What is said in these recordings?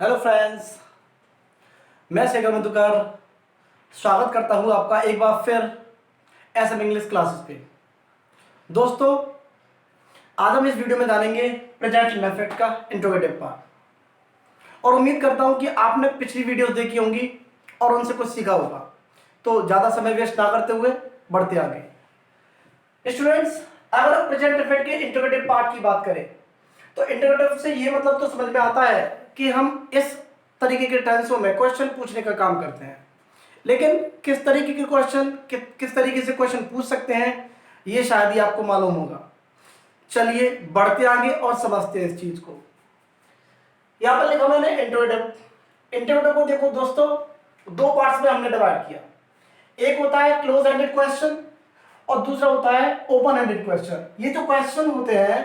Hello friends, मैं शेखर मधुकर स्वागत करता हूं आपका एक बार फिर एसएम इंग्लिश क्लासेस पे। दोस्तों, आज हम इस वीडियो में जानेंगे प्रेजेंट इनडेफिनिट का इंट्रोगेटिव पार्ट और उम्मीद करता हूं कि आपने पिछली वीडियोस देखी होंगी और उनसे कुछ सीखा होगा। तो ज़्यादा समय वेस्ट ना करते हुए बढ़ते आगे। स्टूडेंट्स, अगर प्रेजेंट इनडेफिनिट के इंट्रोगेटिव पार्ट की बात करें तो इंट्रोगेटिव से ये मतलब तो समझ में आता है कि हम इस तरीके के टेंसों में क्वेश्चन पूछने का काम करते हैं, लेकिन किस तरीके के क्वेश्चन किस तरीके से क्वेश्चन पूछ सकते हैं ये शायद ही आपको मालूम होगा। चलिए बढ़ते आगे और समझते हैं इस चीज को। यहां पर लिखा मैंने इंट्रोगेटिव। इंट्रोगेटिव को देखो दोस्तों, दो पार्ट्स में हमने डिवाइड किया। एक होता है क्लोज एंडेड क्वेश्चन और दूसरा होता है ओपन एंडेड क्वेश्चन। ये जो क्वेश्चन होते हैं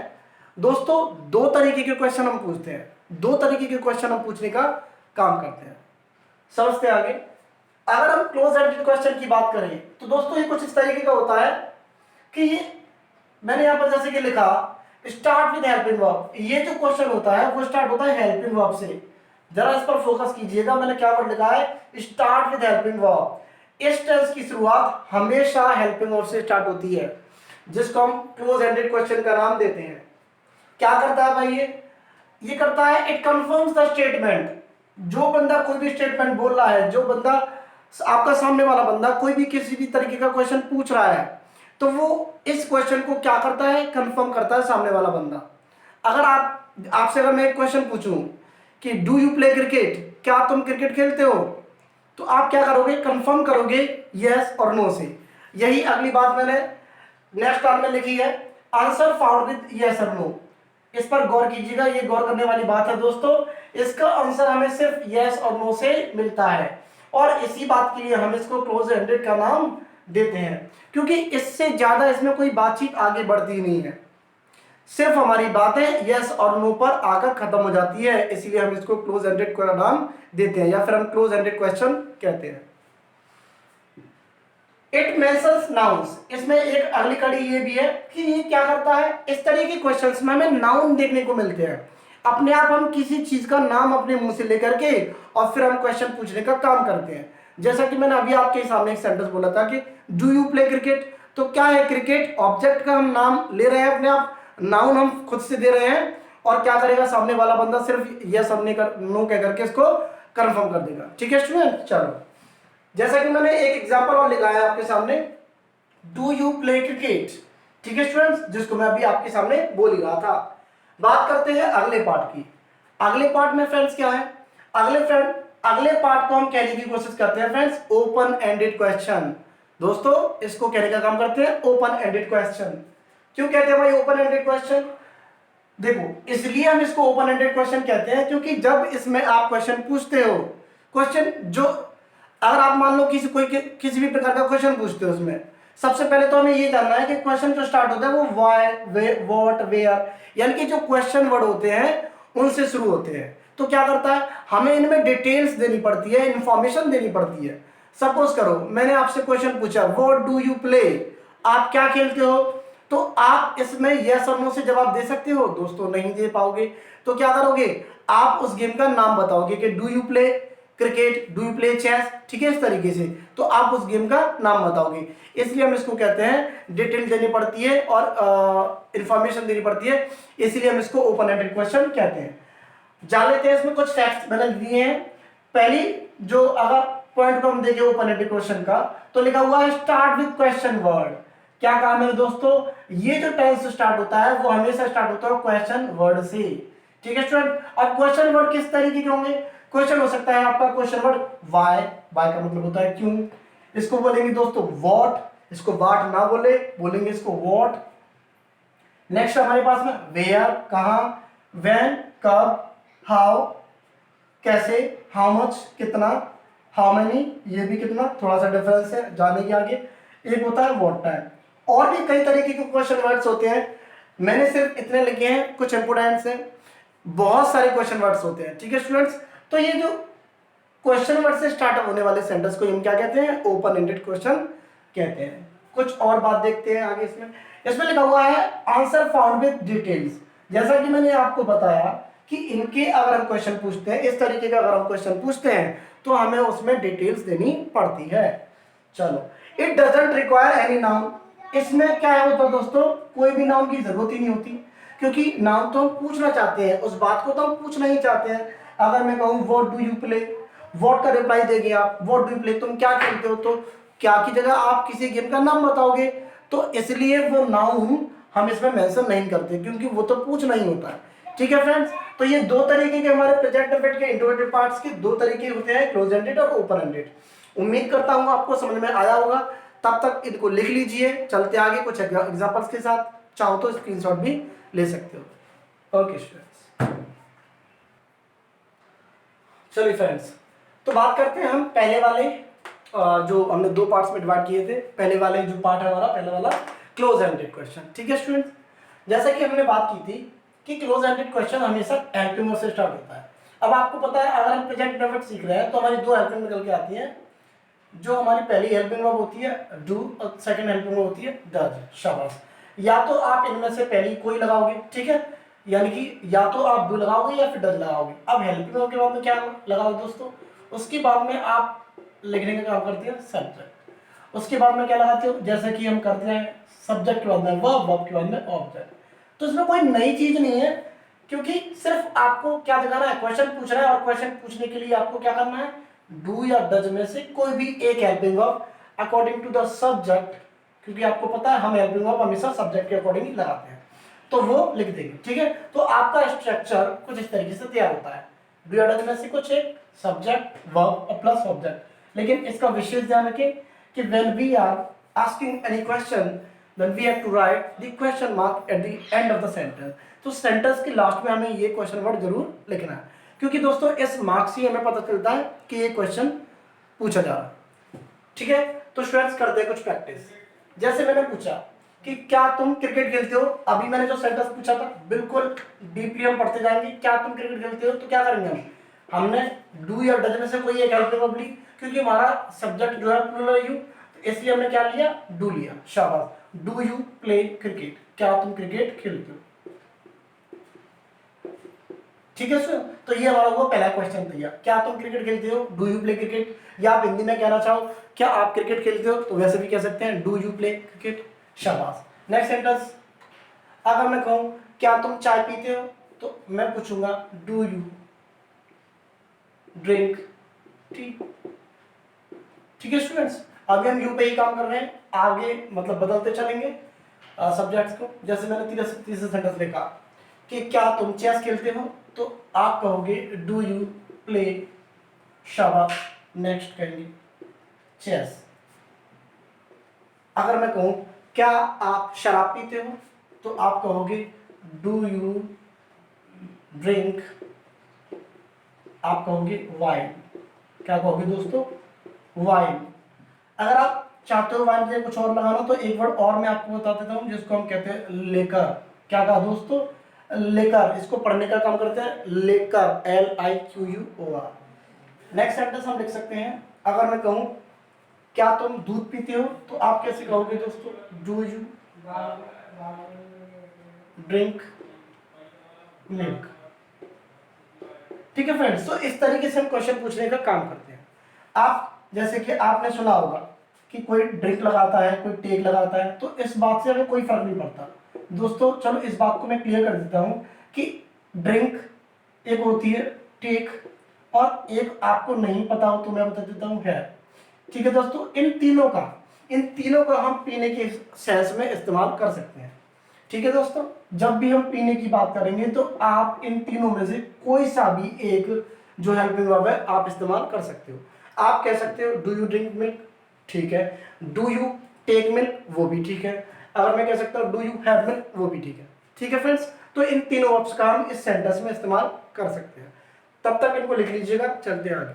दोस्तों, दो तरीके के क्वेश्चन हम पूछते हैं, दो तरीके के क्वेश्चन हम पूछने का काम करते हैं। समझते हैं आगे। अगर हम क्लोज एंडेड क्वेश्चन की बात करें तो दोस्तों ये कुछ इस तरीके का होता है कि ये मैंने यहां पर जैसे कि लिखा स्टार्ट विद हेल्पिंग वर्ब। ये जो क्वेश्चन होता है वो स्टार्ट होता है हेल्पिंग वर्ब से। जरा इस पर फोकस कीजिएगा, मैंने क्या वर्ड लिखा है, स्टार्ट विद हेल्पिंग वर्ब। इस टेंस की शुरुआत हमेशा हेल्पिंग वर्ब से स्टार्ट होती है, जिसको हम क्लोज एंडेड क्वेश्चन का नाम देते हैं। क्या करता है भाई ये करता है इट कंफर्म्स द स्टेटमेंट। जो बंदा कोई भी स्टेटमेंट बोल रहा है, जो बंदा आपका सामने वाला बंदा कोई भी किसी भी तरीके का क्वेश्चन पूछ रहा है, तो वो इस क्वेश्चन को क्या करता है, कंफर्म करता है सामने वाला बंदा। अगर आपसे अगर मैं एक क्वेश्चन पूछूं कि डू यू प्ले क्रिकेट, क्या तुम क्रिकेट खेलते हो, तो आप क्या करोगे, कंफर्म करोगे यस और नो से। यही अगली बात मैंने नेक्स्ट टाइम में लिखी है, आंसर फाउंड विद यस और नो। इस पर गौर कीजिएगा, ये गौर करने वाली बात है दोस्तों। इसका आंसर हमें सिर्फ यस और नो से मिलता है और इसी बात के लिए हम इसको क्लोज एंडेड का नाम देते हैं, क्योंकि इससे ज्यादा इसमें कोई बातचीत आगे बढ़ती नहीं है। सिर्फ हमारी बातें यस और नो पर आकर खत्म हो जाती है, इसलिए हम इसको क्लोज एंडेड का नाम देते हैं या फिर हम क्लोज एंडेड क्वेश्चन कहते हैं। It mentions nouns. इसमें एक अगली कड़ी ये भी है कि ये क्या करता है, इस तरह के क्वेश्चंस में हमें नाउन देखने को मिलते हैं। अपने आप हम किसी चीज का नाम अपने मुंह से लेकर के और फिर हम क्वेश्चन पूछने का काम करते हैं। जैसा कि मैंने अभी आपके सामने एक सेंटेंस बोला था कि डू यू प्ले क्रिकेट, तो क्या है क्रिकेट, ऑब्जेक्ट का हम नाम ले रहे हैं अपने आप, नाउन हम खुद से दे रहे हैं और क्या करेगा सामने वाला बंदा, सिर्फ यस हमने नो कह करके इसको कंफर्म कर देगा। ठीक है स्टूडेंट, चलो जैसा कि मैंने एक एग्जांपल और लिखा है आपके सामने, डू यू प्ले क्रिकेट। ठीक है स्टूडेंट्स, जिसको मैं अभी आपके सामने बोल ही रहा था। बात करते हैं अगले पार्ट की। अगले पार्ट में फ्रेंड्स क्या है, अगले पार्ट को हम कहने की कोशिश करते हैं फ्रेंड्स ओपन एंडेड क्वेश्चन। दोस्तों इसको कहने का काम करते हैं ओपन एंडेड क्वेश्चन। क्यों कहते हैं भाई ओपन एंडेड क्वेश्चन, देखो इसलिए हम इसको ओपन एंडेड क्वेश्चन कहते हैं क्योंकि जब इसमें आप क्वेश्चन पूछते हो, क्वेश्चन जो अगर आप मान लो किसी भी प्रकार का क्वेश्चन पूछते हो, उसमें सबसे पहले तो हमें ये जानना है कि क्वेश्चन जो स्टार्ट होता है वो व्हाई, व्हाट, वेयर, यानी कि जो क्वेश्चन वर्ड होते हैं उनसे शुरू होते हैं। तो क्या करता है, हमें इनमें डिटेल्स देनी पड़ती है, इंफॉर्मेशन देनी पड़ती है। सपोज करो मैंने आपसे क्वेश्चन पूछा व्हाट डू यू प्ले, आप क्या खेलते हो, तो आप इसमें यस और नो से जवाब दे सकते हो दोस्तों, नहीं दे पाओगे। तो क्या करोगे, आप उस गेम का नाम बताओगे कि do you play cricket, do you play chess, ठीक है, इस तरीके से तो आप उस गेम का नाम बताओगे। इसलिए हम इसको कहते हैं डिटेल देनी पड़ती है और इंफॉर्मेशन देनी पड़ती है, इसलिए हम इसको ओपन एंडेड क्वेश्चन कहते हैं। जान लेते हैं इसमें कुछ फैक्ट्स मैंने दिए हैं। पहली जो अगर पॉइंट को हम देखें ओपन एंडेड क्वेश्चन का, तो लिखा हुआ है स्टार्ट विद क्वेश्चन वर्ड। क्या काम है दोस्तों, ये जो टेंस स्टार्ट होता है वो हमेशा स्टार्ट होता है क्वेश्चन वर्ड से। ठीक है स्टूडेंट, अब क्वेश्चन वर्ड किस तरीके के होंगे, क्वेश्चन हो सकता है आपका क्वेश्चन वर्ड वाई, वाई का मतलब होता है क्यों, इसको बोलेंगे दोस्तों व्हाट, इसको वाट ना बोलेंगे इसको व्हाट। नेक्स्ट हमारे पास में वेयर, कहां, व्हेन, कब, हाउ, कैसे, हाउ मच, कितना, हाउ मेनी, ये भी कितना, थोड़ा सा डिफरेंस है जाने के आगे। एक होता है व्हाट टाइम। और भी कई तरीके के क्वेश्चन वर्ड्स होते हैं, मैंने सिर्फ इतने लिखे हैं, कुछ इंपोर्टेंट्स हैं, बहुत सारे क्वेश्चन वर्ड्स होते हैं। ठीक है स्टूडेंट्स, तो ये जो क्वेश्चन वर्ड से स्टार्ट होने वाले सेंटेंस को हम क्या कहते हैं, ओपन एंडेड क्वेश्चन कहते हैं। कुछ और बात देखते हैं आगे। इसमें लिखा हुआ है आंसर फाउंड विद डिटेल्स। जैसा कि मैंने आपको बताया कि इनके अगर हम क्वेश्चन पूछते हैं, इस तरीके का अगर हम क्वेश्चन पूछते हैं तो हमें उसमें डिटेल्स देनी पड़ती है। चलो, it doesn't require any noun, इसमें क्या होता है दोस्तों, कोई भी नाउन की जरूरत ही नहीं होती, क्योंकि नाउन तो हम पूछना चाहते हैं, उस बात को तो हम पूछना ही चाहते हैं। अगर मैं कहूँ what do you play, what का रिप्लाई देंगे आप, व्हाट डू यू प्ले, तुम क्या खेलते हो, तो क्या की जगह आप किसी गेम का नाम बताओगे, तो इसलिए वो नाउन हम इसमें मेंशन नहीं करते, क्योंकि वो तो पूछना ही होता है। ठीक है फ्रेंड्स, तो ये दो तरीके के हमारे प्रेजेंट परफेक्ट के इंट्रोगेटिव पार्ट्स के दो तरीके होते हैं, क्लोज एंडेड और ओपन एंडेड। उम्मीद करता हूं आपको समझ में आया होगा। तब तक इनको लिख लीजिए, चलते आगे कुछ एग्जांपल्स के साथ, चाहो तो स्क्रीनशॉट भी ले सकते हो। ओके स्टूडेंट्स, चलिए फ्रेंड्स, तो बात करते हैं हम पहले वाले जो हमने दो पार्ट्स में डिवाइड किए थे। पहले वाले जो पार्ट है हमारा, पहले वाला क्लोज एंडेड क्वेश्चन। ठीक है स्टूडेंट्स, जैसा कि हमने बात की थी कि क्लोज एंडेड क्वेश्चन हमेशा हेल्पिंग वर्ब से स्टार्ट होता है। अब आपको पता है, अगर हम प्रेजेंट परफेक्ट सीख रहे हैं तो हमारी दो हेल्पिंग निकल के आती है। जो हमारी पहली हेल्पिंग वर्ब होती है डू, और सेकंड हेल्पिंग वर्ब होती है डज। शाबाश, या तो आप इनमें से पहली कोई लगाओगे, ठीक है, यानी कि या तो आप डू लगाओगे या फिर डज लगाओगे। अब हेल्पिंग वर्ब के बाद में क्या लगाओगे दोस्तों, उसके बाद में आप लिखने का काम करते हैं सब्जेक्ट, उसके बाद में क्या लगाते हो, जैसे कि हम करते हैं सब्जेक्ट के बाद में वर्ब, वर्ब के बाद में ऑब्जेक्ट। तो इसमें कोई नई चीज नहीं है, क्योंकि सिर्फ आपको क्या दिखाना है, क्वेश्चन पूछ रहा है, और क्वेश्चन पूछने के लिए आपको क्या करना है, डू या डज में से कोई भी एक helping verb according to the subject, क्योंकि आपको पता है हम हेल्पिंग वर्ब हमेशा सब्जेक्ट के अकॉर्डिंग ही लगाते हैं, तो वो लिख देंगे। ठीक है, तो आपका स्ट्रक्चर कुछ इस तरीके से तैयार होता है, डू या डज में से कुछ एक सब्जेक्ट, वर्ब और प्लस ऑब्जेक्ट। लेकिन इसका विशेष ध्यान रखें कि when we are asking any question, then we have to write the question mark at the end of the sentence। तो सेंटेंस के लास्ट में हमें ये क्वेश्चन वर्ड जरूर लिखना है, क्योंकि दोस्तों इस मार्क्स से हमें पता चलता है कि ये क्वेश्चन पूछा जा रहा है। ठीक है, तो स्टूडेंट्स करते हैं कुछ प्रैक्टिस। जैसे मैंने पूछा कि क्या तुम क्रिकेट खेलते हो, अभी मैंने जो सेंटेंस पूछा था बिल्कुल डीपली हम पढ़ते जाएंगे, क्या तुम क्रिकेट खेलते हो, तो क्या करेंगे हमने डू या डज में से कोई एक हेल्पिंग वर्ब ली, क्योंकि हमारा सब्जेक्ट जो है प्लूरल यू, इसलिए हमने क्या लिया, डू लिया। शाबाश, डू यू प्ले क्रिकेट, क्या तुम क्रिकेट खेलते हो। ठीक है सर, तो ये हमारा वो पहला क्वेश्चन दिया, क्या तुम क्रिकेट खेलते हो, डू यू प्ले क्रिकेट। या आप हिंदी में कहना चाहो क्या आप क्रिकेट खेलते हो, तो वैसे भी कह सकते हैं डू यू प्ले क्रिकेट। शाबाश, नेक्स्ट सेंटेंस, अगर मैं कहूं क्या तुम चाय पीते हो, तो मैं पूछूंगा डू यू ड्रिंक टी। ठीक है स्टूडेंट्स, अभी हम यू पे ही काम कर रहे हैं, आगे मतलब बदलते चलेंगे सब्जेक्ट्स को। जैसे मैंने तीसरा सेंटेंस लिखा कि क्या तुम चेस खेलते हो, तो आप कहोगे डू यू प्ले। शाबाश, नेक्स्ट कहेंगे चेस। अगर मैं कहूं क्या आप शराब पीते हो, तो आप कहोगे डू यू ड्रिंक, आप कहोगे वाइन। क्या कहोगे दोस्तों, वाइन। अगर आप चाहते हो वाइन के कुछ और लगाना, तो एक वर्ड और मैं आपको बता देता हूं जिसको हम कहते हैं लेकर। क्या कहा दोस्तों, लेकर, इसको पढ़ने का काम करते हैं लेकर, LIQUOR। नेक्स्ट सेंटेंस हम लिख सकते हैं, अगर मैं कहूं क्या तुम दूध पीते हो, तो आप कैसे कहोगे दोस्तों, डू यू ड्रिंक मिल्क। ठीक है फ्रेंड्स, तो इस तरीके से हम क्वेश्चन पूछने का काम करते हैं। आप जैसे कि आपने सुना होगा कि कोई ड्रिंक लगाता है, कोई टेक लगाता है, तो इस बात से हमें कोई फर्क नहीं पड़ता दोस्तों। चलो इस बात को मैं क्लियर कर देता हूं कि ड्रिंक एक होती है टेक, और एक आपको नहीं पता हो तो मैं बता देता हूं है। ठीक है दोस्तों, इन तीनों का हम पीने के सेंस में इस्तेमाल कर सकते हैं। ठीक है दोस्तों, जब भी हम पीने की बात करेंगे तो आप इन तीनों में से कोई सा भी एक जो हेल्पिंग वर्ब है आप इस्तेमाल कर सकते हो। आप कह सकते हो डू यू ड्रिंक मिल्क, ठीक है, डू यू टेक मिल्क, वो भी ठीक है। अगर मैं कह सकता हूँ डू यू हैव मिल्क, वो भी ठीक है। ठीक है फ्रेंड्स, तो इन तीनों वर्ब्स का हम इस सेंटेंस में इस्तेमाल कर सकते हैं। तब तक इनको लिख लीजिएगा, चलते हैं आगे।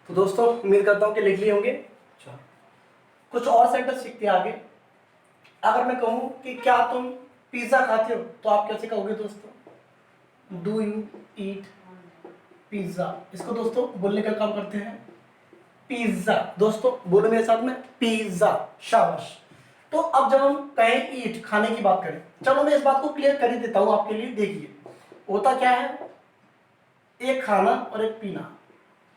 तो दोस्तों उम्मीद करता हूं कि लिख लिए होंगे। कुछ और सेंटेंस सीखते हैं आगे। अगर मैं कहूं कि क्या तुम पिज्जा खाते हो, तो आप कैसे कहोगे दोस्तों, डू यू ईट पिज्जा। इसको दोस्तों बोलने का काम करते हैं पिज्जा। दोस्तों बोलो मेरे साथ में, पिज्जा। शाबाश, तो अब जब हम कहें ईट, खाने की बात करें, चलो मैं इस बात को क्लियर कर ही देता हूं आपके लिए। देखिए होता क्या है, एक खाना और एक पीना,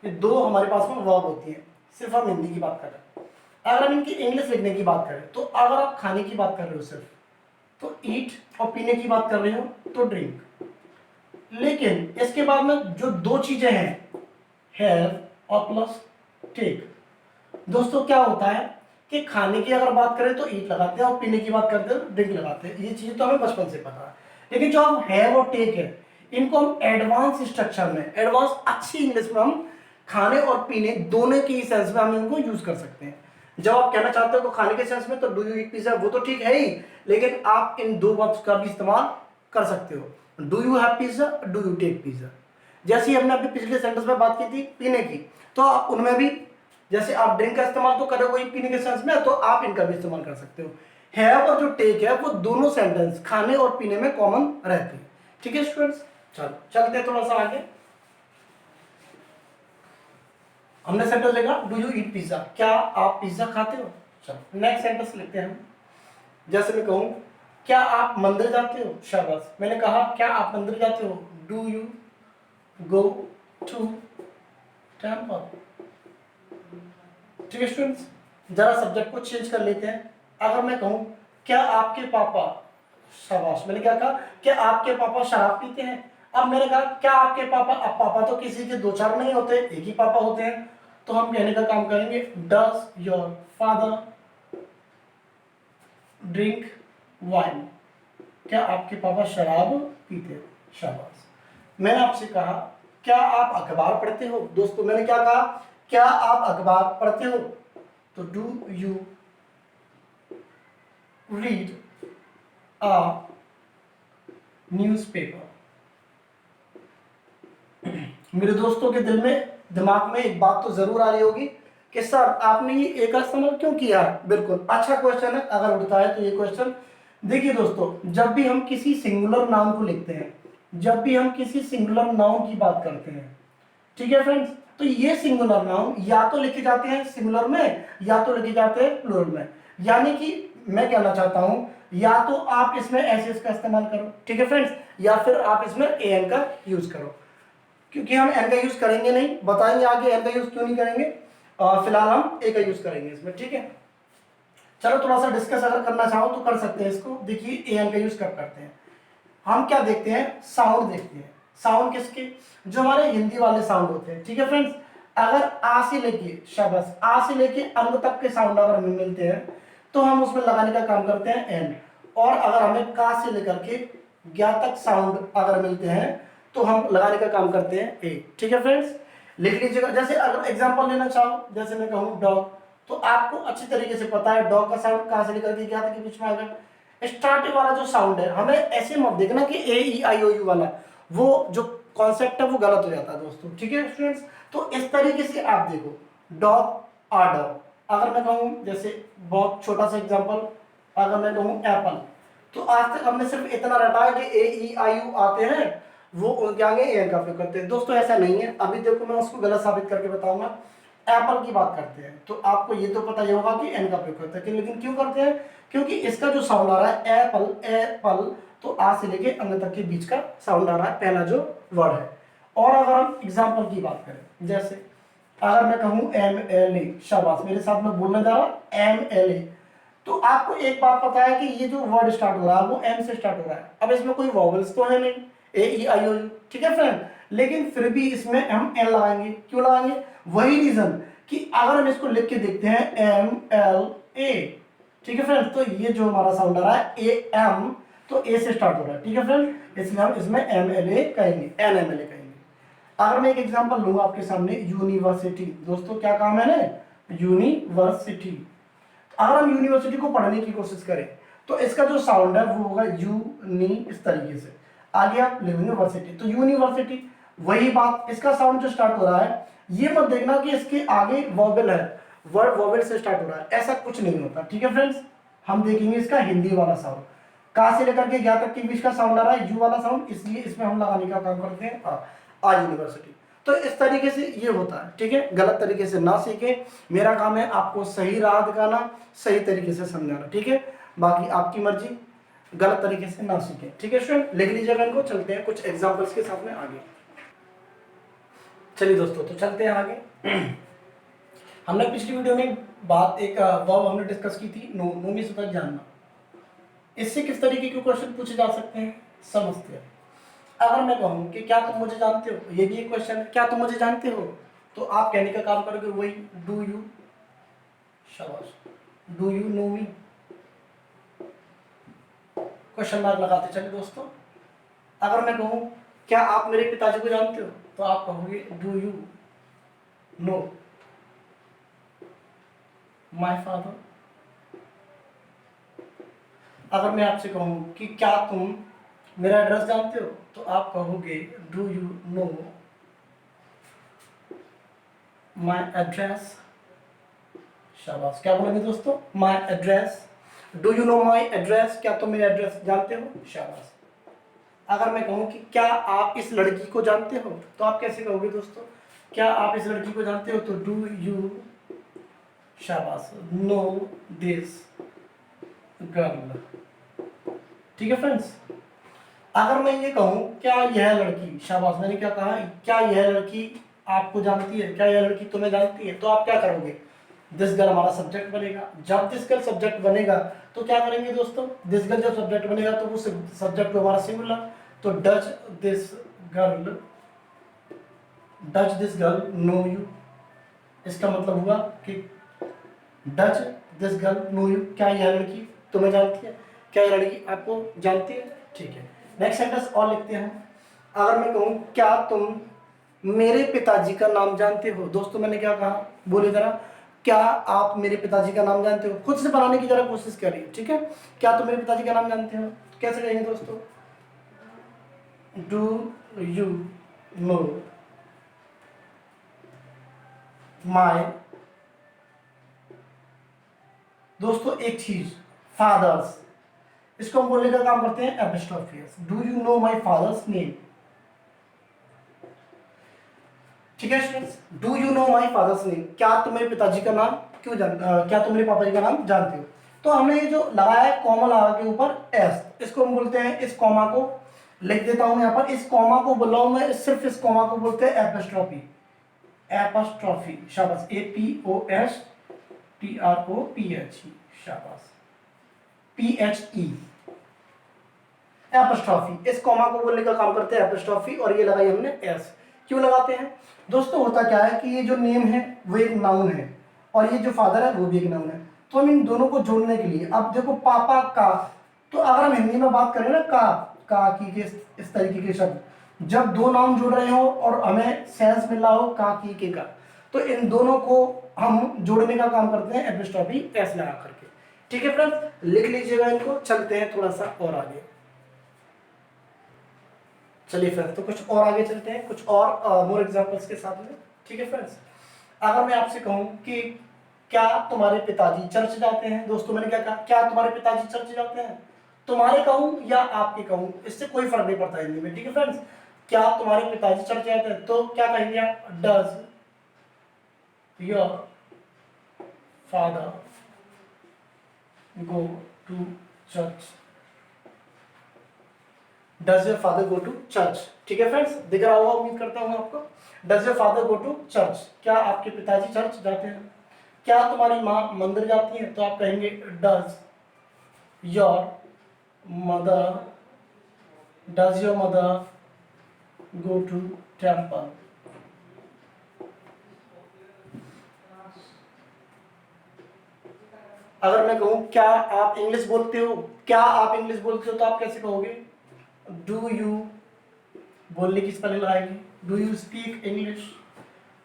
ये दो हमारे पास में वर्ब होती है। सिर्फ हम हिंदी की बात कर रहे हैं। अगर हम इनकी इंग्लिश लिखने की बात करें, तो अगर आप खाने की बात कर रहे हो सिर्फ, तो ईट, और पीने की बात कर रहे हो तो ड्रिंक। लेकिन इसके बाद में जो दो चीजें हैं, हैव और प्लस टेक, दोस्तों क्या होता है कि खाने की अगर बात करें तो ईट लगाते हैं, और पीने की बात करते हैं ड्रिंक लगाते हैं। ये चीज तो हमें बचपन से पता है। लेकिन जो हम हैव और टेक है, इनको हम एडवांस स्ट्रक्चर में, एडवांस अच्छी इंग्लिश में हम खाने और पीने दोनों के सेंस में हम इनको यूज कर सकते हैं। जब आप कहना चाहते हो तो खाने के सेंस में तो डू यू ईट पिज्जा, वो तो ठीक है ही, लेकिन आप इन दो वर्ड्स का भी इस्तेमाल कर सकते हो। Do you have pizza, do you take pizza. जैसे ही हमने अपने पिछले सेंटेंस में बात की थी पीने की, तो आप उनमें भी जैसे आप ड्रिंक का इस्तेमाल तो करोगे पीने के सेंस में, तो आप इनका भी इस्तेमाल कर सकते हो। हैव और जो टेक है वो दोनों सेंटेंस खाने और पीने में कॉमन रहते हैं। ठीक है स्टूडेंट्स, चलो चलते हैं थोड़ा सा आगे। हमने सेंटेंस लिखा डू यू ईट पिज्जा, क्या आप पिज्जा खाते हो। चलो नेक्स्ट सेंटेंस लिखते हैं हम। जैसे मैं कहूं क्या आप मंदिर जाते हो, शाबाश, मैंने कहा क्या आप मंदिर जाते हो, do you go to temple. ठीक है स्टूडेंट्स, जरा सब्जेक्ट को चेंज कर लेते हैं। अगर मैं कहूं क्या आपके पापा, शाबाश, मैंने क्या कहा, क्या आपके पापा शराब पीते हैं। अब मैंने कहा क्या आपके पापा, अब पापा तो किसी के दो चार नहीं होते, एक ही पापा होते हैं, तो हम कहने का काम करेंगे does your father drink wine, क्या आपके पापा शराब पीते हैं। शाबाश। मैंने आपसे कहा क्या आप अखबार पढ़ते हो, दोस्तों मैंने क्या कहा, क्या आप अखबार पढ़ते हो, तो do you read a newspaper. मेरे दोस्तों के दिल में, दिमाग में एक बात तो जरूर आ रही होगी कि सर आपने ये एक इस्तेमाल क्यों किया। बिल्कुल अच्छा क्वेश्चन है, अगर उठता है तो ये क्वेश्चन। देखिए दोस्तों, जब भी हम किसी सिंगुलर नाउन को लिखते हैं, जब भी हम किसी सिंगुलर नाउन की बात करते हैं, ठीक है फ्रेंड्स, तो ये सिंगुलर नाउन या तो लिखे जाते हैं सिंगुलर में या तो लिखे जाते हैं प्लूरल में। यानी कि मैं कहना चाहता हूं या तो आप इसमें एस का इस्तेमाल करो, ठीक है फ्रेंड्स, या फिर आप इसमें एन का यूज करो। क्योंकि हम एन का यूज करेंगे नहीं, बताएंगे आगे एन का यूज क्यों नहीं करेंगे, फिलहाल हम ए का यूज करेंगे इसमें। ठीक है, चलो थोड़ा सा डिस्कस अगर करना चाहो तो कर सकते हैं इसको। देखिए ए एन का यूज कब करते हैं, हम क्या देखते हैं, साउंड देखते हैं। साउंड किसके, जो हमारे हिंदी वाले साउंड होते हैं। ठीक है फ्रेंड्स, अगर आ से लेके, शाबाश, आ से लेके अंग तक के साउंड अगर हमें मिलते हैं तो हम उसमें लगाने का काम करते हैं एन। और अगर हमें का से लेकर के ज्ञा तक साउंड अगर मिलते हैं तो हम लगाने का काम करते हैं ए। ठीक है फ्रेंड्स, लिख लीजिएगा। जैसे अगर एग्जांपल लेना चाहो, जैसे मैं कहूँ डॉग, तो आपको अच्छी तरीके से पता है डॉग का साउंड कहां से लेकर के ज्ञा तक के बीच में आएगा। स्टार्टिंग वाला जो साउंड है, हमें ऐसे मत देखना कि ए ई आई ओ यू वाला, वो जो कॉन्सेप्ट है वो गलत हो जाता है दोस्तों। ठीक है स्टूडेंट्स, तो इस तरीके से आप देखो डॉग आ डॉग। अगर मैं कहूँ जैसे बहुत छोटा सा एग्जांपल, अगर मैं कहूँ एप्पल, तो आज तक हमने सिर्फ इतना रटा है कि ए ई आई यू आते हैं, वो उनके आगे एन का उपयोग करते हैं। दोस्तों ऐसा नहीं है, अभी देखो मैं उसको गलत साबित करके बताऊंगा। एप्पल की बात करते हैं तो आपको ये तो पता ही होगा कि एन का उपयोग करते हैं, लेकिन क्यों करते हैं, क्योंकि इसका जो साउंड आ रहा है एप्पल, एप्पल, तो आ से लेके अंग तक के बीच का साउंड आ रहा है पहला जो वर्ड है। और अगर हम एग्जाम्पल की बात करें, जैसे अगर मैं कहूँ एम एल ए, शाबाश, मेरे साथ में बोलने जा रहा एम एल ए, तो आपको एक बात पता है कि ये जो वर्ड स्टार्ट हो रहा है वो एम से स्टार्ट हो रहा है। अब इसमें कोई वॉवल्स तो है नहीं, ए ई आई ओ यू, ठीक है फ्रेंड, लेकिन फिर भी इसमें हम एन लगाएंगे। क्यों लगाएंगे, वही रीजन कि अगर हम इसको लिख के देखते हैं एम एल ए, ठीक है फ्रेंड, तो ये जो हमारा साउंड आ रहा है ए एम, तो ए से स्टार्ट हो रहा है। ठीक है फ्रेंड, इसलिए हम इसमें एम एल ए कहेंगे, एन एम एल ए कहेंगे। अगर मैं एक एग्जांपल लूंगा आपके सामने, यूनिवर्सिटी, दोस्तों क्या काम है ना, यूनिवर्सिटी। अगर हम यूनिवर्सिटी को पढ़ने की कोशिश करें तो इसका जो साउंड है वो होगा यूनी, इस तरीके से। आगे आप लिखेंगे वर्सिटी, तो यूनिवर्सिटी, वही बात, इसका साउंड जो स्टार्ट हो रहा है, ये मत देखना कि इसके आगे वॉवेल है, वर्ड वॉवेल से स्टार्ट हो रहा है, ऐसा कुछ नहीं होता। ठीक है फ्रेंड्स, हम देखेंगे इसका हिंदी वाला साउंड, का से लेकर के ज्ञा तक के बीच का साउंड आ रहा है यू वाला साउंड, इसलिए इसमें हम लगाने का काम करते हैं आ यूनिवर्सिटी। तो इस तरीके से ये होता है, ठीक है। गलत तरीके से ना सीखें, मेरा काम है आपको सही राह दिखाना, सही तरीके से समझाना, ठीक है। बाकी आपकी मर्जी, गलत तरीके से ना सीखें, ठीक है स्टूडेंट। लिख लीजिएगा इनको, चलते हैं कुछ एग्जाम्पल्स के साथ में आगे। चलिए दोस्तों, तो चलते हैं आगे। हमने पिछली वीडियो में बात एक वर्ब हमने डिस्कस की थी, नो। नो में सतत जानना, इससे किस तरीके के क्वेश्चन पूछे जा सकते हैं समझते हैं। अगर मैं कहूँ कि क्या तुम मुझे जानते हो, ये भी एक क्वेश्चन है, क्या तुम मुझे जानते हो, तो आप कहने का काम करोगे वही डू यू, शाबाश, do you no me, question mark लगाते चले दोस्तों। अगर मैं कहूँ क्या आप मेरे पिताजी को जानते हो, तो आप कहोगे do you know my father. अगर मैं आपसे कहूँ कि क्या तुम मेरा एड्रेस जानते हो, तो आप कहोगे do you know my address, शाबाश। क्या बोलेंगे दोस्तों, my address, do you know my address, क्या तुम मेरा एड्रेस जानते हो, शाबाश। अगर मैं कहूँ कि क्या आप इस लड़की को जानते हो, तो आप कैसे कहोगे दोस्तों, क्या आप इस लड़की को जानते हो, तो डू यू, शाबाश, नो दिस गर्ल, ठीक है फ्रेंड्स। अगर मैं ये कहूँ क्या यह लड़की, शाबाश, मैंने क्या कहा, क्या यह लड़की आपको जानती है, क्या यह लड़की तुम्हें जानती है, तो आप क्या करोगे, दिस गर्ल हमारा सब्जेक्ट बनेगा। जब दिस गर्ल सब्जेक्ट बनेगा तो क्या करेंगे दोस्तों, दिस गर्ल जब सब्जेक्ट बनेगा तो वो सब्जेक्ट हमारा सिंगुलर, तो does this girl, does this girl know you, इसका मतलब हुआ कि does this girl know you, क्या यह लड़की तुम्हें जानती है, क्या यह लड़की आपको जानती है, ठीक है। नेक्स्ट सेंटेंस और लिखते हैं। अगर मैं कहूँ क्या तुम मेरे पिताजी का नाम जानते हो, दोस्तों मैंने क्या कहा, बोले जरा, क्या आप मेरे पिताजी का नाम जानते हो, खुद से बनाने की जरा कोशिश करिए, ठीक है। क्या तुम मेरे पिताजी का नाम जानते हो, कैसे कहेंगे दोस्तों, डू यू नो माय, दोस्तों एक चीज, फादर्स, इसको हम बोलने का काम करते हैं apostrophe, do you know my father's name, ठीक है students, do you know my father's name, क्या तुम मेरे पिताजी का नाम क्या तुम मेरे पापा जी का नाम जानते हो। तो हमने ये जो लगाया है कॉमा लगा के ऊपर एस, इसको हम बोलते हैं, इस कॉमा को लिख देता हूं यहाँ पर, इस कॉमा को बोल रहा हूं मैं, सिर्फ इस कॉमा को बोलते हैं एपिस्ट्रोफी, एपिस्ट्रोफी, शाबाश, APOSTROPHE, शाबाश, PHE, एपिस्ट्रोफी, इस कॉमा को बोलने का काम करते हैं एपिस्ट्रोफी, और ये लगाई हमने एस। क्यों लगाते हैं दोस्तों, होता क्या है कि ये जो नेम है वो एक नाउन है, और ये जो फादर है वो भी एक नाउन है, तो हम इन दोनों को जोड़ने के लिए, अब देखो पापा का, तो अगर हम हिंदी में बात करें ना का की के, इस तरीके के शब्द, जब दो नाउन जुड़ रहे हो और हमें सेंस मिल रहा हो का की के का, तो इन दोनों को हम जोड़ने का काम करते हैं एपिस्ट्रोफी एस लगा करके, ठीक है फ्रेंड्स, लिख लीजिएगा इनको। चलते हैं थोड़ा सा और आगे, चलिए फ्रेंड्स, तो कुछ और आगे चलते हैं, कुछ और मोर एग्जांपल्स के साथ में, ठीक है फ्रेंड्स। अगर मैं आपसे कहूं कि क्या तुम्हारे पिताजी चर्च जाते हैं, दोस्तों मैंने क्या कहा, क्या तुम्हारे पिताजी चर्च जाते हैं, तुम्हारे कहूं या आपके कहूं, इससे कोई फर्क नहीं पड़ता हिंदी में, ठीक है फ्रेंड्स। क्या तुम्हारे पिताजी चर्च जाते हैं, तो क्या कहेंगे आप, does your father go to church, does your father go to church, ठीक है फ्रेंड्स, दिख रहा होगा उम्मीद करता हूं आपको, does your father go to church, क्या आपके पिताजी चर्च जाते हैं। क्या तुम्हारी माँ मंदिर जाती है, तो आप कहेंगे does your mother, does your mother go to temple. अगर मैं कहूं क्या आप इंग्लिश बोलते हो, क्या आप इंग्लिश बोलते हो, तो आप कैसे कहोगे, डू यू, बोलने की स्पेलिंग लगाएंगे, डू यू स्पीक इंग्लिश।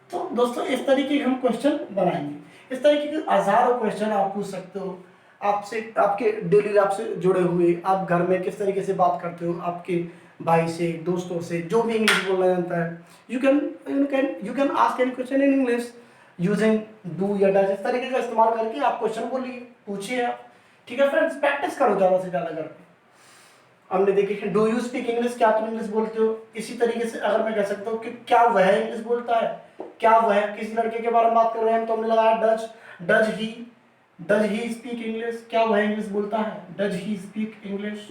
तो दोस्तों इस तरीके के हम क्वेश्चन बनाएंगे, इस तरीके के हजारों क्वेश्चन आप पूछ सकते हो, आपसे, आपके डेली लाइफ से जुड़े हुए, आप घर में किस तरीके से बात करते हो आपके भाई से, दोस्तों से, जो भी इंग्लिश बोलना जानता है, you can ask any question in English using do या डज, इस तरीके का इस्तेमाल करके आप क्वेश्चन बोलिए, पूछिए आप, ठीक है फ्रेंड्स, प्रैक्टिस करो ज़्यादा से ज़्यादा घर पे। हमने देखी डू यू स्पीक इंग्लिश, क्या तुम इंग्लिश बोलते हो। इसी तरीके से अगर मैं कह सकता हूँ कि क्या वह इंग्लिश बोलता है, क्या वह, किसी लड़के के बारे में बात कर रहे हैं तो हमने लगाया does, does he speak English, क्या वह इंग्लिश बोलता है, डज ही स्पीक इंग्लिश।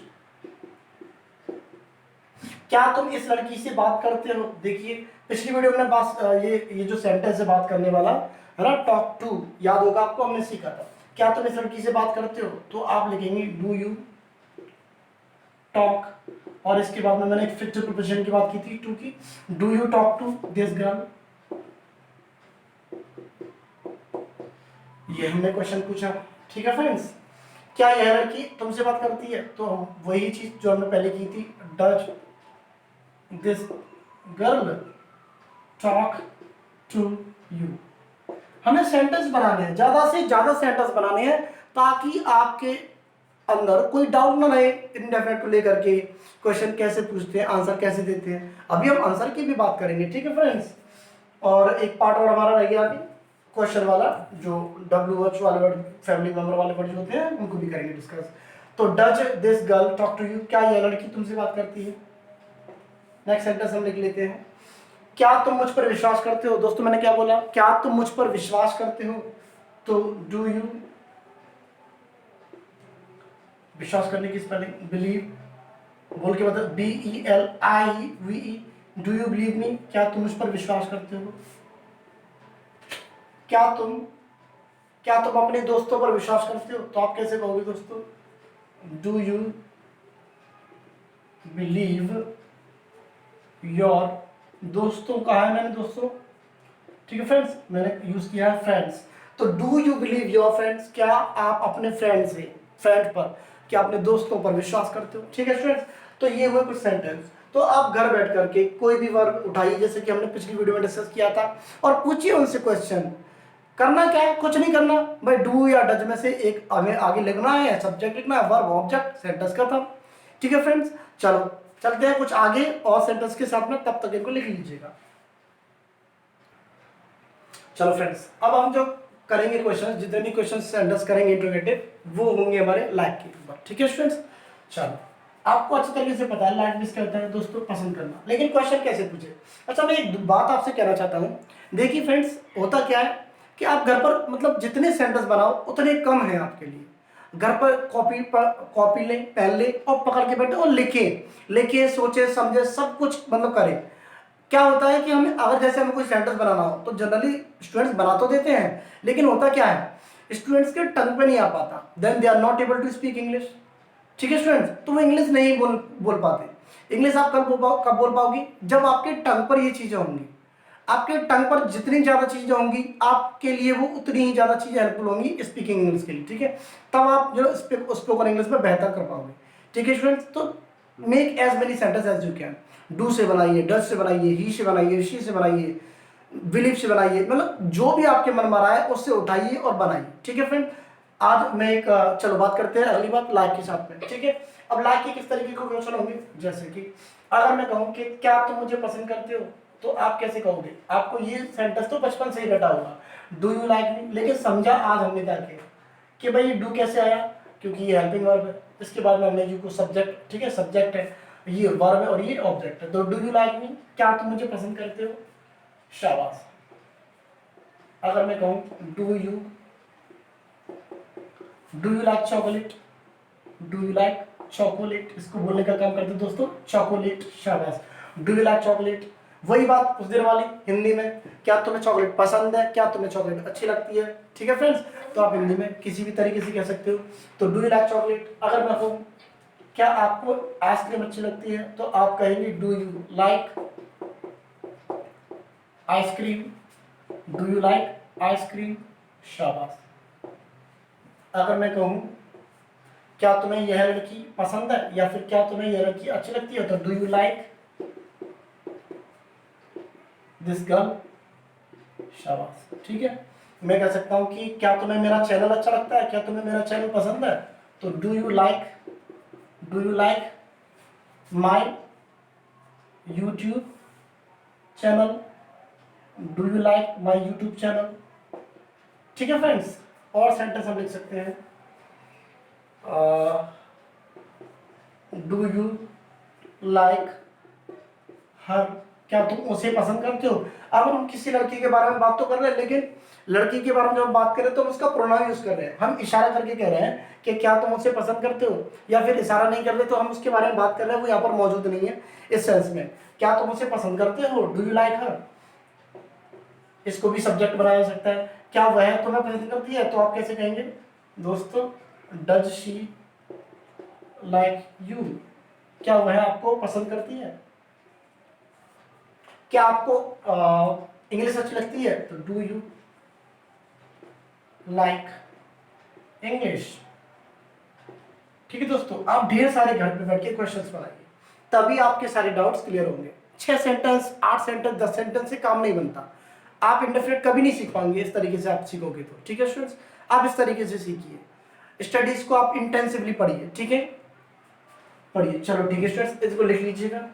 क्या तुम इस लड़की से बात करते हो, देखिए पिछली वीडियो में बात ये जो सेंटेंस है बात करने वाला है ना, टॉक टू, याद होगा आपको, हमने सीखा था। क्या तुम इस लड़की से बात करते हो, तो आप लिखेंगे डू यू टॉक, और इसके बाद में मैंने एक फिक्स्ड प्रीपोजिशन की बात की थी टू की, do you talk to this girl, ये हमने क्वेश्चन पूछा। ठीक है फ्रेंड्स, क्या यह लड़की तुमसे बात करती है, तो वही चीज जो हमने पहले की थी, does this girl talk to you. हमें सेंटेंस बनाने हैं, ज्यादा से ज्यादा सेंटेंस बनाने हैं ताकि आपके अंदर कोई डाउट ना रहे इंडेफिनेट को लेकर के, क्वेश्चन कैसे पूछते हैं, आंसर कैसे देते हैं। अभी हम आंसर की भी बात करेंगे, ठीक है फ्रेंड्स। और एक पार्ट और हमारा रह गया अभी क्वेश्चन वाला, जो WH वाले वर्ड, फैमिली मेंबर वाले वर्ड जो होते हैं उनको भी करेंगे डिस्कस। तो does this girl talk to you, क्या यह लड़की तुमसे बात करती है। नेक्स्ट सेंटेंस हम लिख लेते हैं, क्या तुम मुझ पर विश्वास करते हो। दोस्तों मैंने क्या बोला, क्या तुम मुझ पर विश्वास करते हो, तो डू यू, विश्वास करने की स्पेलिंग बिलीव बोल के मतलब BELIVE, do you believe me, क्या तुम मुझ पर विश्वास करते हो। क्या तुम अपने दोस्तों पर विश्वास करते हो, तो आप कैसे कहोगे दोस्तों, डू यू बिलीव योर, दोस्तों कहा है मैंने दोस्तों, ठीक है फ्रेंड्स, मैंने यूज किया है फ्रेंड्स। तो do you believe your friends, क्या आप अपने फ्रेंड पर, क्या अपने दोस्तों पर विश्वास करते हो। ठीक है फ्रेंड्स, तो ये हुए कुछ सेंटेंस। तो आप घर बैठ करके कोई भी वर्ब उठाइए, जैसे कि हमने पिछली वीडियो में डिस्कस किया था, और पूछिए उनसे क्वेश्चन। करना क्या है, कुछ नहीं करना भाई, डू या डज में से एक हमें आगे लिखना है, सब्जेक्ट लिखना है, वर्ब ऑब्जेक्ट, सेंटेंस खत्म। ठीक है फ्रेंड्स, चलो चलते हैं कुछ आगे और सेंटेंस के साथ में, तब तक इनको लिख लीजिएगा। चलो फ्रेंड्स, अब हम जो करेंगे क्वेश्चन, जितने भी क्वेश्चन सेंटेंस करेंगे इंट्रोगेटिव, वो होंगे हमारे लाइक के ऊपर। ठीक है स्टूडेंट्स, चलो आपको अच्छी तरीके से पता है लाइक मिस करता है दोस्तों, पसंद करना, लेकिन क्वेश्चन कैसे पूछे। अच्छा, मैं एक बात आपसे कहना चाहता हूँ, देखिए फ्रेंड्स, होता क्या है कि आप घर पर मतलब जितने सेंटेंस बनाओ उतने कम है आपके लिए। घर पर कॉपी लें, पेन लें और पकड़ के बैठे और लिखें, सोचे समझे, सब कुछ मतलब करें। क्या होता है कि हमें अगर जैसे हमें कोई सेंटेंस बनाना हो तो जनरली स्टूडेंट्स बना तो देते हैं, लेकिन होता क्या है, स्टूडेंट्स के टंग पे नहीं आ पाता, then they are not able to speak English. ठीक है स्टूडेंट्स, तो वो इंग्लिश नहीं बोल पाते। इंग्लिश आप कब बोल पाओगी, जब आपके टंग पर ये चीजें होंगी। आपके टंग पर जितनी ज्यादा चीजें होंगी आपके लिए वो उतनी ही ज्यादा चीजें हेल्पफुल होंगी स्पीकिंग इंग्लिश के लिए। ठीक है, तब आप जो स्पोकन इंग्लिश में बेहतर कर पाओगे। ठीक है स्टूडेंट्स, तो make as many sentence as you can, do से बनाइए, डज से बनाइए, ही से बनाइए, शी से बनाइए, बिलीव से बनाइए, मतलब जो भी आपके मन में आ रहा है उससे उठाइए और बनाइए। ठीक है फ्रेंड, आज मैं एक चलो बात करते हैं अगली बात लाइक के साथ में। ठीक है, अब लाइक के किस तरीके के क्वेश्चन होंगे, जैसे कि अगर मैं कहूँ कि क्या तुम मुझे पसंद करते हो, तो आप कैसे कहोगे। आपको ये सेंटेंस तो बचपन से ही रटा होगा, डू यू लाइक मी, लेकिन समझा आज हमने जाके कि भाई डू कैसे आया, क्योंकि ये हेल्पिंग वर्ब है। इसके बाद में हमने यू को सब्जेक्ट, ठीक है सब्जेक्ट है, ये वर्ब है और ये ऑब्जेक्ट है। तो डू यू लाइक मी, क्या तुम मुझे पसंद करते हो, शाबाश। अगर मैं कहूँ do you like chocolate, do you like chocolate, इसको बोलने का काम करते हैं दोस्तों, चॉकलेट, शाबाश। डू यू लाइक चॉकलेट, वही बात उस दिन वाली हिंदी में, क्या तुम्हें चॉकलेट पसंद है, क्या तुम्हें चॉकलेट अच्छी लगती है। ठीक है फ्रेंड्स, तो आप हिंदी में किसी भी तरीके से कह सकते हो। तो डू यू लाइक चॉकलेट। अगर मैं कहूँ क्या आपको आइसक्रीम अच्छी लगती है, तो आप कहेंगे do you like ice cream, do you like ice cream, शाबाश। अगर मैं कहूँ क्या तुम्हें यह लड़की पसंद है, या फिर क्या तुम्हें यह लड़की अच्छी लगती है, तो do you like this girl, शाबाश। ठीक है, मैं कह सकता हूं कि क्या तुम्हें मेरा चैनल अच्छा लगता है, क्या तुम्हें मेरा चैनल पसंद है, तो do you like my YouTube channel, do you like my YouTube channel. ठीक है फ्रेंड्स, और सेंटेंस हम लिख सकते हैं, डू यू लाइक हर, क्या तुम उसे पसंद करते हो। अब हम किसी लड़की के बारे में बात तो कर रहे हैं, लेकिन लड़की के बारे में जब हम बात करें तो हम उसका प्रोनाउन यूज कर रहे हैं, हम इशारा करके कह रहे हैं कि क्या तुम उसे पसंद करते हो, या फिर इशारा नहीं कर रहे तो हम उसके बारे में बात कर रहे हैं, वो यहाँ पर मौजूद नहीं है इस सेंस में। क्या तुम उसे पसंद करते हो, डू यू लाइक हर, इसको भी सब्जेक्ट बनाया जा सकता है। क्या वह तुम्हें पसंद करती है, तो आप कैसे कहेंगे दोस्तों, डज शी लाइक यू, क्या वह आपको पसंद करती है। क्या आपको इंग्लिश अच्छी लगती है, तो डू यू लाइक इंग्लिश। ठीक है दोस्तों, आप ढेर सारे घर पे बैठ के क्वेश्चंस बनाइए, तभी आपके सारे डाउट्स क्लियर होंगे। 6 सेंटेंस, 8 सेंटेंस, 10 सेंटेंस से काम नहीं बनता। आप इंटरप्रेट कभी नहीं सीख पाएंगे इस तरीके से आप सीखोगे तो। ठीक है स्टूडेंट्स, आप इस तरीके से सीखिए, स्टडीज को आप इंटेंसिवली पढ़िए। ठीक है, पढ़िए। चलो ठीक है स्टूडेंट्स, इसको लिख लीजिएगा।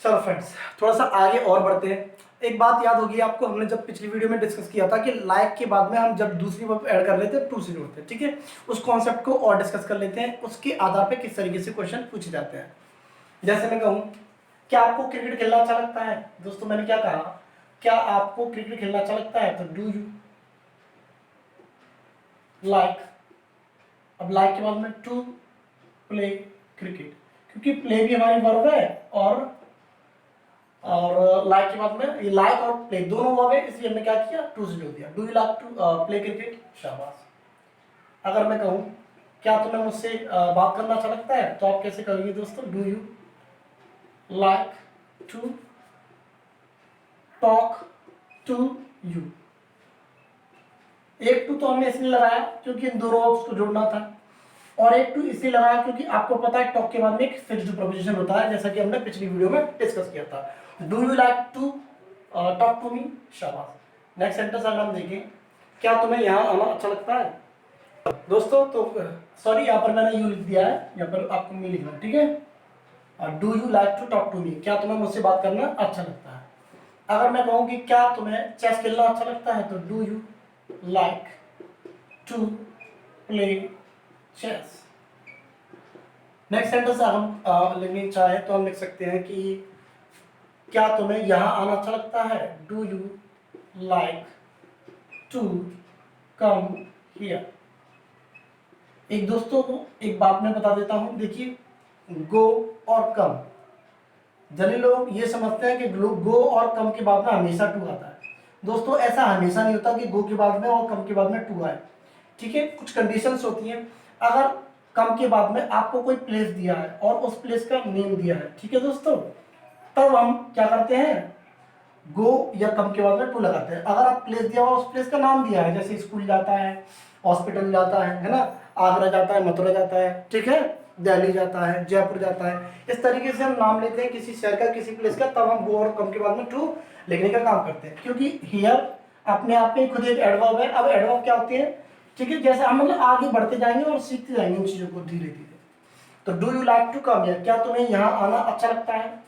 चलो फ्रेंड्स, थोड़ा सा आगे और बढ़ते हैं। एक बात याद होगी आपको, हमने जब पिछली वीडियो में डिस्कस किया था कि लाइक के बाद में हम जब दूसरी वर्ब ऐड कर लेते हैं टू से जोड़ते हैं। ठीक है, उस कॉन्सेप्ट को और डिस्कस कर लेते हैं, उसके आधार पे किस तरीके से क्वेश्चन पूछे जाते हैं। जैसे मैं कहूँ, क्या आपको क्रिकेट खेलना अच्छा लगता है। दोस्तों मैंने क्या कहा, क्या आपको क्रिकेट खेलना अच्छा लगता है, तो डू यू लाइक। अब लाइक के बाद में टू प्ले क्रिकेट, क्योंकि प्ले भी हमारी वर्ब है और लाइक के बाद में ये लाइक और प्ले दोनों वर्ब है, इसलिए हमने क्या किया, टू से जोड़ दिया। Do you like to play cricket, शाबाश। अगर मैं कहूँ, क्या तुम्हें मुझसे बात करना अच्छा लगता है, तो आप कैसे कहोगे दोस्तों, do you like to talk to you. एक टू तो हमने इसलिए लगाया क्योंकि इन दोनों वर्ब्स को जोड़ना था, और एक टू इसलिए लगाया क्योंकि आपको पता है टॉक के बाद में एक फिक्स्ड प्रीपोजिशन होता है, जैसा कि हमने पिछली वीडियो में डिस्कस किया था। Do you like to talk to me, शाबाश। नेक्स्ट सेंटेंस अगर हम देखें, क्या तुम्हें यहाँ आना अच्छा लगता है। दोस्तों तो सॉरी, यहाँ पर मैंने यू लिख दिया है, यहाँ पर आपको मी लिखना है। ठीक है, do you like to talk to me, क्या तुम्हें मुझसे बात करना अच्छा लगता है। अगर मैं कहूँ कि क्या तुम्हें चेस खेलना अच्छा लगता है, तो do you like to play chess. Next sentence हम लिखनी चाहे तो हम लिख सकते हैं कि क्या तुम्हें यहाँ आना अच्छा लगता है, do you like to come here. एक दोस्तों को एक बात मैं बता देता हूँ, देखिए गो और कम, जने लोग ये समझते हैं कि गो और कम के बाद में हमेशा टू आता है। दोस्तों ऐसा हमेशा नहीं होता कि गो के बाद में और कम के बाद में टू आए। ठीक है, कुछ कंडीशंस होती हैं। अगर कम के बाद में आपको कोई प्लेस दिया है और उस प्लेस का नेम दिया है, ठीक है दोस्तों, तब हम क्या करते हैं, गो या कम के बाद में टू लगाते हैं। अगर आप प्लेस दिया हुआ उस प्लेस का नाम दिया है, जैसे स्कूल जाता है, हॉस्पिटल जाता है ना, आगरा जाता है, मथुरा जाता है, ठीक है, दिल्ली जाता है, जयपुर जाता है, इस तरीके से हम नाम लेते हैं किसी शहर का, किसी प्लेस का, तब हम गो और कम के बाद में टू लिखने का काम करते हैं। क्योंकि हियर अपने आप में खुद एक एडवर्ब है। अब एडवर्ब क्या होते हैं, ठीक है, जैसे हम मतलब आगे बढ़ते जाएंगे और सीखते जाएंगे उन चीजों को धीरे धीरे। तो do you like to come here, क्या तुम्हें यहाँ आना अच्छा लगता है।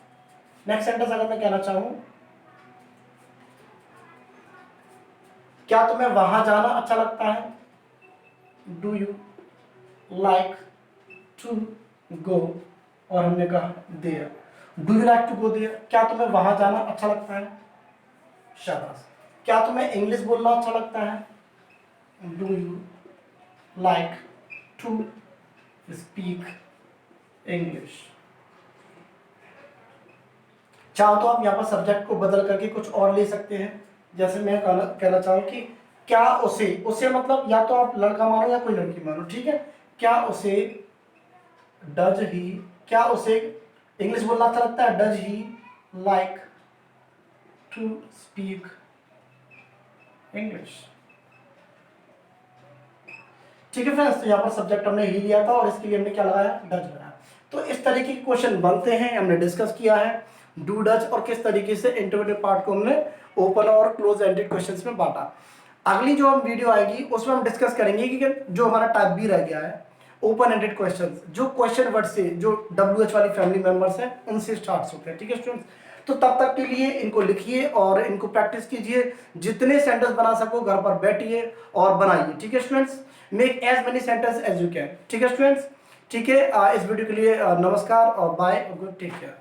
नेक्स्ट सेंटेंस अगर मैं कहना चाहूँ, क्या तुम्हें वहां जाना अच्छा लगता है, do you like to go, और हमने कहा there, do you like to go there, क्या तुम्हें वहां जाना अच्छा लगता है, शाबाश। क्या तुम्हें इंग्लिश बोलना अच्छा लगता है, do you like to speak English. चाहो तो आप यहाँ पर सब्जेक्ट को बदल करके कुछ और ले सकते हैं। जैसे मैं कहना चाहूँ कि क्या उसे मतलब या तो आप लड़का मानो या कोई लड़की मानो, ठीक है, क्या उसे डज ही, क्या उसे इंग्लिश बोलना अच्छा लगता है, does he like to speak English. ठीक है फ्रेंड्स, तो यहाँ पर सब्जेक्ट हमने ही लिया था और इसके लिए हमने क्या लगाया, डज लगाया। तो इस तरीके के क्वेश्चन बनते हैं, हमने डिस्कस किया है डू डज और किस तरीके से इंटरव्यूटिव पार्ट को हमने ओपन और क्लोज एंडेड क्वेश्चंस में बांटा। अगली जो हम वीडियो आएगी उसमें हम डिस्कस करेंगे कि जो हमारा टाइप बी रह गया है ओपन एंडेड क्वेश्चंस, जो क्वेश्चन वर्ड से, जो WH वाली फैमिली मेंबर्स हैं उनसे स्टार्ट होते हैं। ठीक है स्टूडेंट्स, तो तब तक के लिए इनको लिखिए और इनको प्रैक्टिस कीजिए, जितने सेंटेंस बना सको घर पर बैठिए और बनाइए। ठीक है students, make as many sentence as you can. ठीक है स्टूडेंट्स, ठीक है। इस वीडियो के लिए नमस्कार और बाय, गुड, टेक केयर।